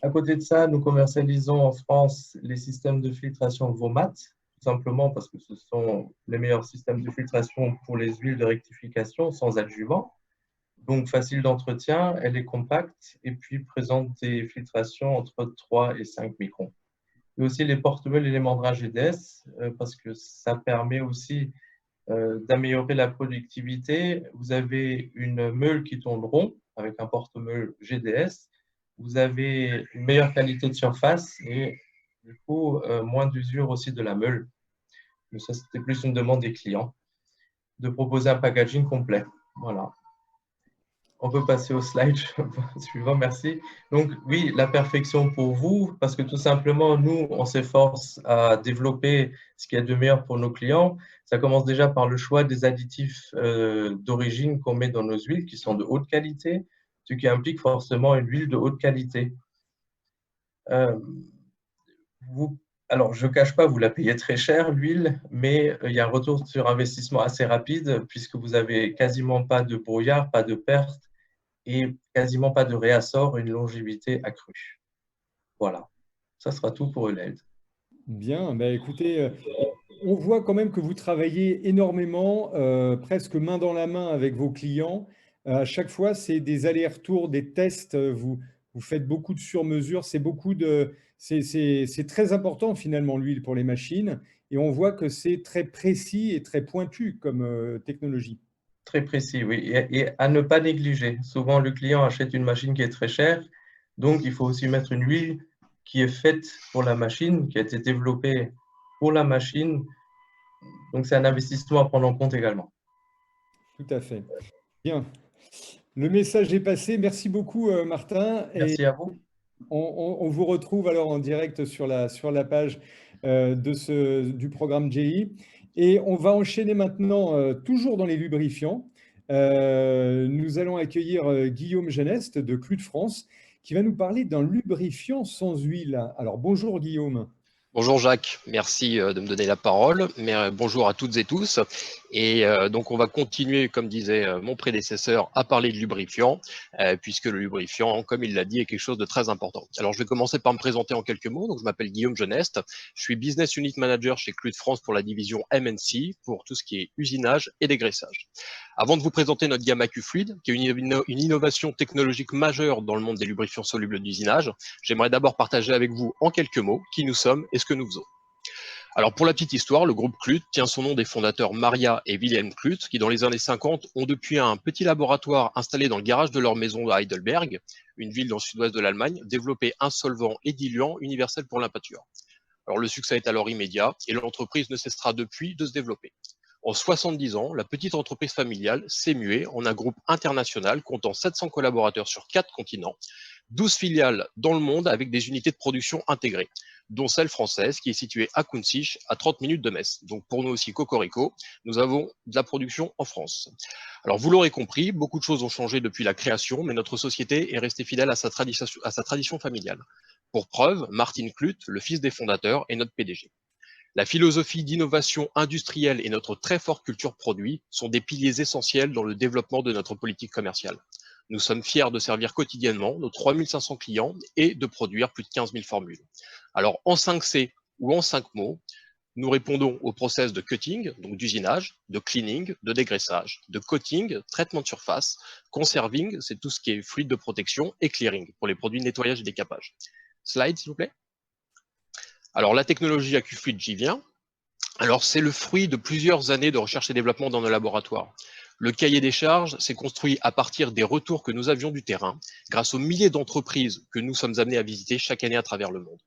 À côté de ça, nous commercialisons en France les systèmes de filtration Vomat, tout simplement parce que ce sont les meilleurs systèmes de filtration pour les huiles de rectification sans adjuvant. Donc, facile d'entretien, elle est compacte et puis présente des filtrations entre 3 et 5 microns. Et aussi les porte-meules et les membranes GDS, parce que ça permet aussi d'améliorer la productivité. Vous avez une meule qui tourne rond avec un porte-meule GDS. Vous avez une meilleure qualité de surface et du coup, moins d'usure aussi de la meule. Mais ça, c'était plus une demande des clients de proposer un packaging complet. Voilà. On peut passer au slide suivant, merci. Donc oui, la perfection pour vous, parce que tout simplement, nous, on s'efforce à développer ce qu'il y a de meilleur pour nos clients. Ça commence déjà par le choix des additifs d'origine qu'on met dans nos huiles, qui sont de haute qualité, ce qui implique forcément une huile de haute qualité. Alors, je ne cache pas, vous la payez très cher, l'huile, mais il y a un retour sur investissement assez rapide, puisque vous n'avez quasiment pas de brouillard, pas de perte, et quasiment pas de réassort, une longévité accrue. Voilà, ça sera tout pour OLED. Bien, bah écoutez, on voit quand même que vous travaillez énormément, presque main dans la main avec vos clients. À chaque fois, c'est des allers-retours, des tests. Vous faites beaucoup de sur-mesure. C'est très important finalement l'huile pour les machines. Et on voit que c'est très précis et très pointu comme technologie. Très précis, oui. Et à ne pas négliger. Souvent, le client achète une machine qui est très chère, donc il faut aussi mettre une huile qui est faite pour la machine, qui a été développée pour la machine. Donc, c'est un investissement à prendre en compte également. Tout à fait. Bien. Le message est passé. Merci beaucoup, Martin. Et Merci à vous. on vous retrouve alors en direct sur la page du programme GI. Et on va enchaîner maintenant, toujours dans les lubrifiants. Nous allons accueillir Guillaume Geneste de Clute France, qui va nous parler d'un lubrifiant sans huile. Alors, bonjour Guillaume. Bonjour Jacques, merci de me donner la parole. Bonjour à toutes et tous. Et donc on va continuer, comme disait mon prédécesseur, à parler de lubrifiant, puisque le lubrifiant, comme il l'a dit, est quelque chose de très important. Alors je vais commencer par me présenter en quelques mots. Donc je m'appelle Guillaume Geneste, je suis Business Unit Manager chez Clute France pour la division M&C, pour tout ce qui est usinage et dégraissage. Avant de vous présenter notre gamme AccuFluid, qui est une innovation technologique majeure dans le monde des lubrifiants solubles d'usinage, j'aimerais d'abord partager avec vous en quelques mots qui nous sommes et ce que nous faisons. Alors pour la petite histoire, le groupe Clute tient son nom des fondateurs Maria et Wilhelm Clute, qui dans les années 50 ont depuis un petit laboratoire installé dans le garage de leur maison à Heidelberg, une ville dans le sud-ouest de l'Allemagne, développé un solvant et diluant universel pour la peinture. Alors le succès est alors immédiat et l'entreprise ne cessera depuis de se développer. En 70 ans, la petite entreprise familiale s'est muée en un groupe international comptant 700 collaborateurs sur 4 continents, 12 filiales dans le monde avec des unités de production intégrées, dont celle française qui est située à Kunzig, à 30 minutes de Metz. Donc pour nous aussi, Cocorico, nous avons de la production en France. Alors vous l'aurez compris, beaucoup de choses ont changé depuis la création, mais notre société est restée fidèle à sa tradition familiale. Pour preuve, Martin Clute, le fils des fondateurs, est notre PDG. La philosophie d'innovation industrielle et notre très forte culture produit sont des piliers essentiels dans le développement de notre politique commerciale. Nous sommes fiers de servir quotidiennement nos 3500 clients et de produire plus de 15 000 formules. Alors en 5C ou en 5 mots, nous répondons au process de cutting, donc d'usinage, de cleaning, de dégraissage, de coating, traitement de surface, conserving, c'est tout ce qui est fluide de protection, et clearing pour les produits de nettoyage et décapage. Slide s'il vous plaît. Alors, la technologie AccuFluid, j'y viens. Alors, c'est le fruit de plusieurs années de recherche et développement dans nos laboratoires. Le cahier des charges s'est construit à partir des retours que nous avions du terrain, grâce aux milliers d'entreprises que nous sommes amenés à visiter chaque année à travers le monde.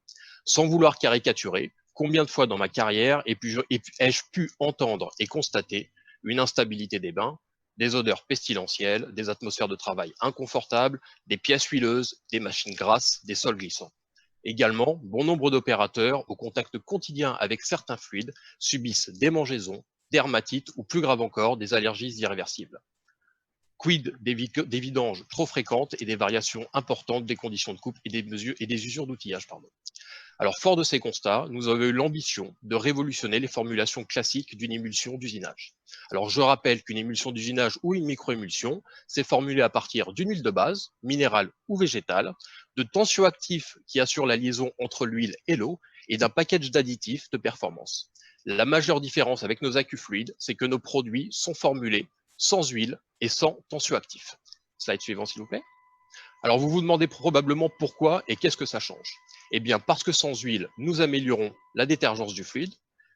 Sans vouloir caricaturer, combien de fois dans ma carrière ai-je pu entendre et constater une instabilité des bains, des odeurs pestilentielles, des atmosphères de travail inconfortables, des pièces huileuses, des machines grasses, des sols glissants. Également, bon nombre d'opérateurs, au contact quotidien avec certains fluides, subissent démangeaisons, dermatites ou plus grave encore, des allergies irréversibles. Quid des vidanges trop fréquentes et des variations importantes des conditions de coupe et des usures d'outillage. Alors, fort de ces constats, nous avons eu l'ambition de révolutionner les formulations classiques d'une émulsion d'usinage. Alors, je rappelle qu'une émulsion d'usinage ou une microémulsion, c'est formulé à partir d'une huile de base, minérale ou végétale, de tensioactifs qui assurent la liaison entre l'huile et l'eau, et d'un package d'additifs de performance. La majeure différence avec nos AccuFluid, c'est que nos produits sont formulés sans huile et sans tensioactifs. Slide suivant, s'il vous plaît. Alors, vous vous demandez probablement pourquoi et qu'est-ce que ça change. Eh bien, parce que sans huile, nous améliorons la détergence du fluide,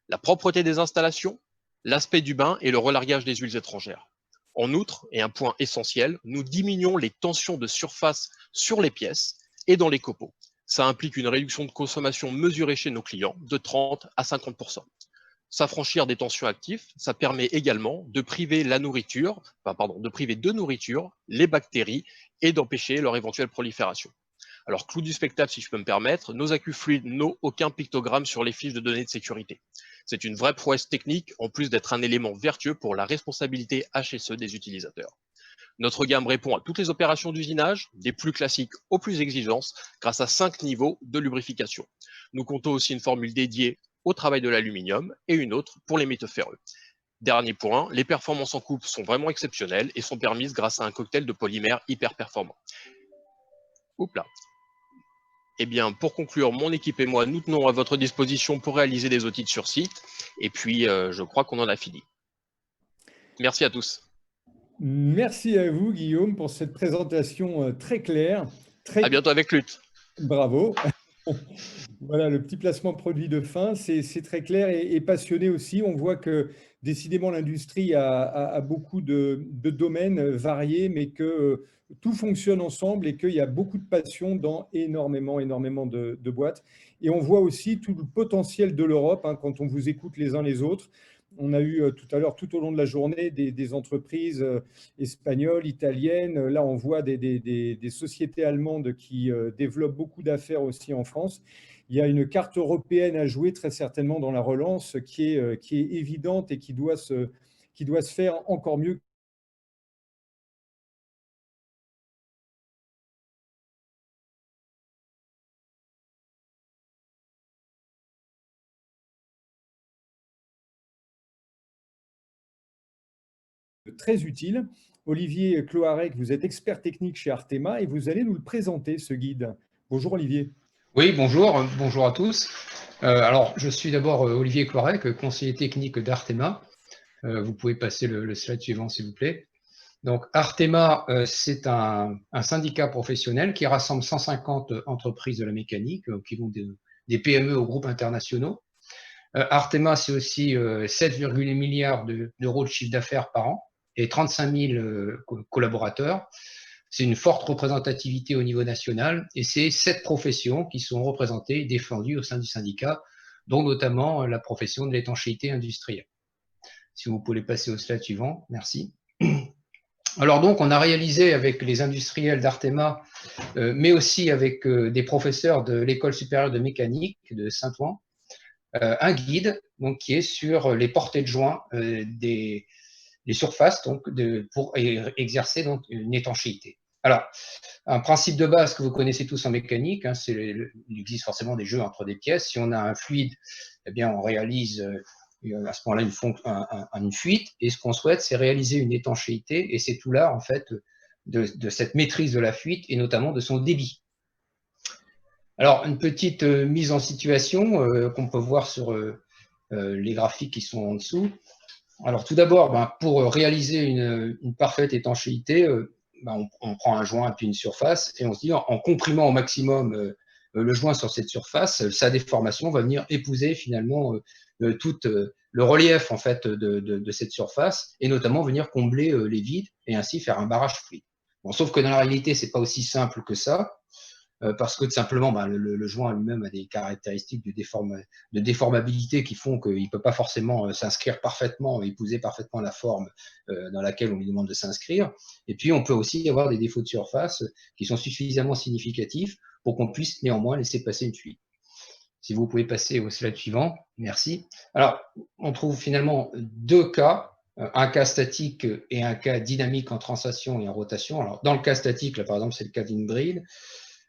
la propreté des installations, l'aspect du bain et le relargage des huiles étrangères. En outre, et un point essentiel, nous diminuons les tensions de surface sur les pièces et dans les copeaux. Ça implique une réduction de consommation mesurée chez nos clients de 30 à 50%. S'affranchir des tensions actives, ça permet également de priver de nourriture les bactéries et d'empêcher leur éventuelle prolifération. Alors, clou du spectacle, si je peux me permettre, nos AccuFluid n'ont aucun pictogramme sur les fiches de données de sécurité. C'est une vraie prouesse technique, en plus d'être un élément vertueux pour la responsabilité HSE des utilisateurs. Notre gamme répond à toutes les opérations d'usinage, des plus classiques aux plus exigeantes, grâce à 5 niveaux de lubrification. Nous comptons aussi une formule dédiée au travail de l'aluminium et une autre pour les métaux ferreux. Dernier point, les performances en coupe sont vraiment exceptionnelles et sont permises grâce à un cocktail de polymères hyper performants. Oups là. Eh bien, pour conclure, mon équipe et moi, nous tenons à votre disposition pour réaliser des audits sur site. Et puis, je crois qu'on en a fini. Merci à tous. Merci à vous, Guillaume, pour cette présentation très claire. À bientôt avec Lutte. Bravo. Voilà, le petit placement produit de fin, c'est très clair et passionné aussi. On voit que décidément l'industrie a beaucoup de domaines variés, mais que tout fonctionne ensemble et qu'il y a beaucoup de passion dans énormément de boîtes. Et on voit aussi tout le potentiel de l'Europe, hein, quand on vous écoute les uns les autres. On a eu tout à l'heure, tout au long de la journée, des entreprises espagnoles, italiennes. Là, on voit des sociétés allemandes qui développent beaucoup d'affaires aussi en France. Il y a une carte européenne à jouer très certainement dans la relance qui est évidente et qui doit se faire encore mieux. Très utile. Olivier Cloarec, vous êtes expert technique chez Artema et vous allez nous le présenter, ce guide. Bonjour Olivier. Oui, bonjour, bonjour à tous. Alors, je suis d'abord Olivier Cloarec, conseiller technique d'Artema. Vous pouvez passer le slide suivant, s'il vous plaît. Donc, Artema, c'est un syndicat professionnel qui rassemble 150 entreprises de la mécanique, qui vont des PME aux groupes internationaux. Artema, c'est aussi 7,8 milliards d'euros de chiffre d'affaires par an et 35 000 collaborateurs. C'est une forte représentativité au niveau national et c'est 7 professions qui sont représentées et défendues au sein du syndicat, dont notamment la profession de l'étanchéité industrielle. Si vous pouvez passer au slide suivant, merci. Alors donc, on a réalisé avec les industriels d'Artema, mais aussi avec des professeurs de l'École supérieure de mécanique de Saint-Ouen, un guide donc, qui est sur les portées de joint des surfaces donc, pour exercer donc, une étanchéité. Alors, un principe de base que vous connaissez tous en mécanique, hein, il existe forcément des jeux entre des pièces. Si on a un fluide, eh bien, on réalise à ce moment-là une fuite. Et ce qu'on souhaite, c'est réaliser une étanchéité. Et c'est tout là, en fait, de cette maîtrise de la fuite et notamment de son débit. Alors, une petite mise en situation qu'on peut voir sur les graphiques qui sont en dessous. Alors, tout d'abord, pour réaliser une parfaite étanchéité, on prend un joint et puis une surface et on se dit, en comprimant au maximum le joint sur cette surface, sa déformation va venir épouser finalement tout le relief en fait de cette surface et notamment venir combler les vides et ainsi faire un barrage fluide. Bon, sauf que dans la réalité, c'est pas aussi simple que ça. Parce que tout simplement, le joint lui-même a des caractéristiques de déformabilité qui font qu'il ne peut pas forcément s'inscrire parfaitement, épouser parfaitement la forme dans laquelle on lui demande de s'inscrire. Et puis, on peut aussi avoir des défauts de surface qui sont suffisamment significatifs pour qu'on puisse néanmoins laisser passer une fuite. Si vous pouvez passer au slide suivant, merci. Alors, on trouve finalement 2 cas. Un cas statique et un cas dynamique en translation et en rotation. Alors, dans le cas statique, là, par exemple, c'est le cas d'une bride.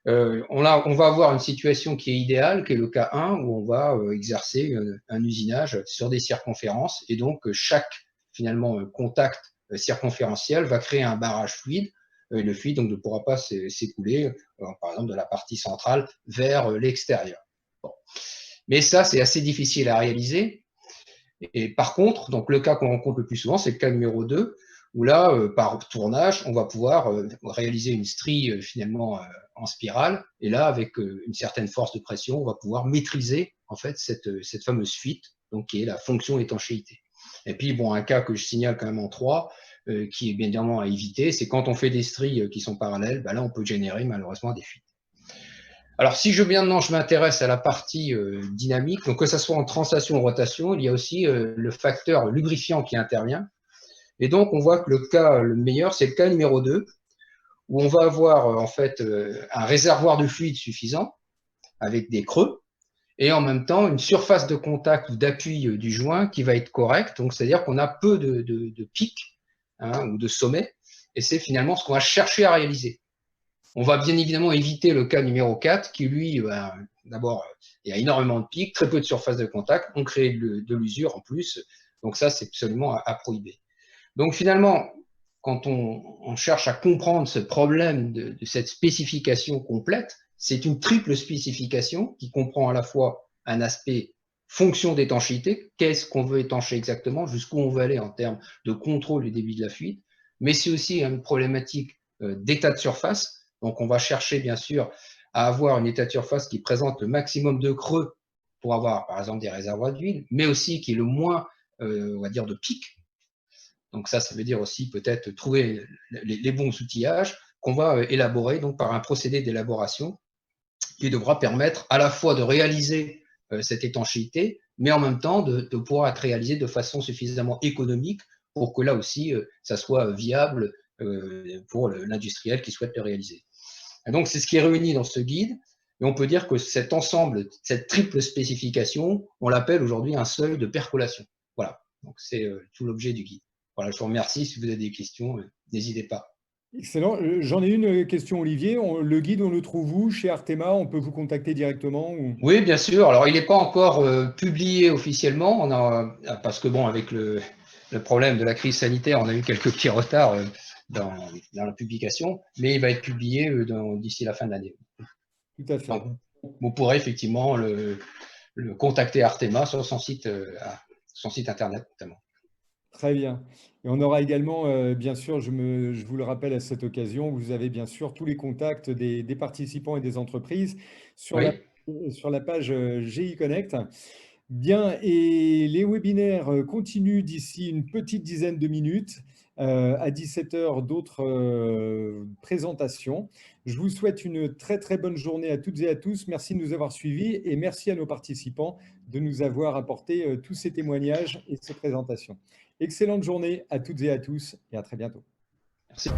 On va avoir une situation qui est idéale, qui est le cas 1, où on va exercer un usinage sur des circonférences, et donc chaque finalement contact circonférentiel va créer un barrage fluide, et le fluide donc, ne pourra pas s'écouler, par exemple, de la partie centrale vers l'extérieur. Bon. Mais ça, c'est assez difficile à réaliser. Et par contre, donc, le cas qu'on rencontre le plus souvent, c'est le cas numéro 2, où là, par tournage, on va pouvoir réaliser une strie finalement en spirale, et là, avec une certaine force de pression, on va pouvoir maîtriser en fait cette fameuse fuite, donc qui est la fonction étanchéité. Et puis, bon, un cas que je signale quand même en 3, qui est bien évidemment à éviter, c'est quand on fait des stries qui sont parallèles, là, on peut générer malheureusement des fuites. Alors, si je m'intéresse à la partie dynamique, donc que ce soit en translation ou rotation, il y a aussi le facteur lubrifiant qui intervient. Et donc, on voit que le cas le meilleur, c'est le cas numéro 2, où on va avoir en fait un réservoir de fluide suffisant, avec des creux, et en même temps une surface de contact ou d'appui du joint qui va être correcte. Donc, c'est-à-dire qu'on a peu de pics ou de sommets, et c'est finalement ce qu'on va chercher à réaliser. On va bien évidemment éviter le cas numéro 4, qui lui, d'abord, il y a énormément de pics, très peu de surface de contact, on crée de l'usure en plus, donc ça, c'est absolument à prohiber. Donc finalement, quand on cherche à comprendre ce problème de cette spécification complète, c'est une triple spécification qui comprend à la fois un aspect fonction d'étanchéité, qu'est-ce qu'on veut étancher exactement, jusqu'où on veut aller en termes de contrôle du débit de la fuite, mais c'est aussi une problématique d'état de surface. Donc, on va chercher, bien sûr, à avoir une état de surface qui présente le maximum de creux pour avoir, par exemple, des réservoirs d'huile, mais aussi qui est le moins, on va dire, de pics. Donc, ça veut dire aussi peut-être trouver les bons outillages qu'on va élaborer donc, par un procédé d'élaboration qui devra permettre à la fois de réaliser cette étanchéité, mais en même temps de pouvoir être réalisé de façon suffisamment économique pour que là aussi, ça soit viable pour l'industriel qui souhaite le réaliser. Et donc, c'est ce qui est réuni dans ce guide. Et on peut dire que cet ensemble, cette triple spécification, on l'appelle aujourd'hui un seuil de percolation. Voilà, donc c'est tout l'objet du guide. Voilà, je vous remercie. Si vous avez des questions, n'hésitez pas. Excellent. J'en ai une question, Olivier. Le guide, on le trouve où? Chez Artema? On peut vous contacter directement ou... Oui, bien sûr. Alors, il n'est pas encore publié officiellement. Parce que, bon, avec le problème de la crise sanitaire, on a eu quelques petits retards dans la publication, mais il va être publié d'ici la fin de l'année. Tout à fait. Donc, vous pourrez effectivement le contacter Artema sur son site internet notamment. Très bien. Et on aura également, bien sûr, je vous le rappelle à cette occasion, vous avez bien sûr tous les contacts des participants et des entreprises sur, oui. sur la page GI Connect. Bien, et les webinaires continuent d'ici une petite dizaine de minutes. À 17h, d'autres présentations. Je vous souhaite une très très bonne journée à toutes et à tous. Merci de nous avoir suivis et merci à nos participants de nous avoir apporté tous ces témoignages et ces présentations. Excellente journée à toutes et à tous et à très bientôt. Merci.